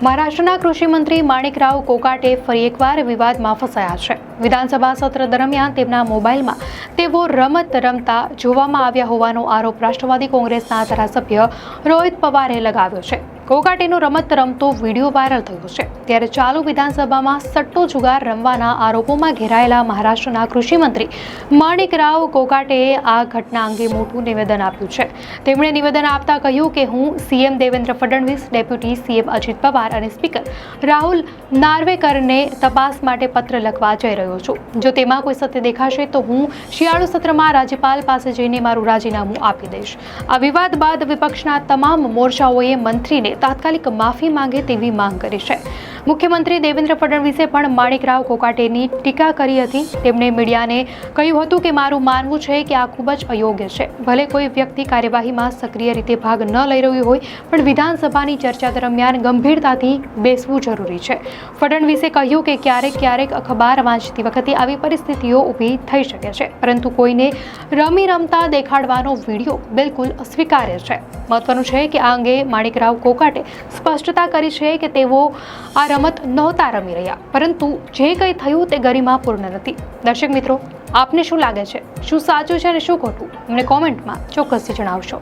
મહારાષ્ટ્રના કૃષિ મંત્રી માણિકરાવ કોકાટે ફરી એકવાર વિવાદમાં ફસાયા છે। વિધાનસભા સત્ર દરમિયાન તેમના મોબાઈલમાં તેઓ રમત રમતા જોવામાં આવ્યા હોવાનો આરોપ રાષ્ટ્રવાદી કોંગ્રેસના ધારાસભ્ય રોહિત પવારે લગાવ્યો છે। કોકાટેનો રમત રમતો વિડીયો વાયરલ થયો છે, ત્યારે ચાલુ વિધાનસભામાં સટ્ટો જુગાર રમવાના આરોપોમાં ઘેરાયેલા મહારાષ્ટ્રના કૃષિ મંત્રી માણિકરાવ કોકાટેએ આ ઘટના અંગે મોટું નિવેદન આપ્યું છે। તેમણે નિવેદન આપતા કહ્યું કે હું CM Devendra Fadnavis, deputy CM Ajit Pawar અને સ્પીકર રાહુલ નાર્વેકરને તપાસ માટે પત્ર લખવા જઈ રહ્યો છું। જો તેમાં કોઈ સત્ય દેખાશે તો હું શિયાળુ સત્રમાં રાજ્યપાલ પાસે જઈને મારું રાજીનામું આપી દઈશ। આ વિવાદ બાદ વિપક્ષના તમામ મોરચાઓએ મંત્રીને તાત્કાલિક માફી માંગે તેવી માંગ કરી છે। મુખ્યમંત્રી દેવેન્દ્ર ફડણવીસે પણ માણિકરાવ કોકાટેની ટીકા કરી હતી। તેમણે મીડિયાને કહ્યું હતું કે મારું માનવું છે કે આ ખૂબ જ અયોગ્ય છે। ભલે કોઈ વ્યક્તિ કાર્યવાહીમાં સક્રિય રીતે ભાગ ન લઈ રહ્યું હોય, પણ વિધાનસભાની ચર્ચા દરમિયાન ગંભીરતાથી બેસવું જરૂરી છે। ફડણવીસે કહ્યું કે ક્યારેક અખબાર વાંચતી વખતે આવી પરિસ્થિતિઓ ઊભી થઈ શકે છે, પરંતુ કોઈને રમતા દેખાડવાનો વિડીયો બિલકુલ અસ્વીકાર્ય છે। મહત્વનું છે કે આ અંગે માણિકરાવ કોકાટે સ્પષ્ટતા કરી છે કે તેઓ આ રમત નહોતા રમી રહ્યા, પરંતુ જે કંઈ થયું તે ગરિમાપૂર્ણ નથી। દર્શક મિત્રો, આપને શું લાગે છે? શું સાચું છે અને શું ખોટું? અમને કોમેન્ટમાં ચોક્કસથી જણાવશો।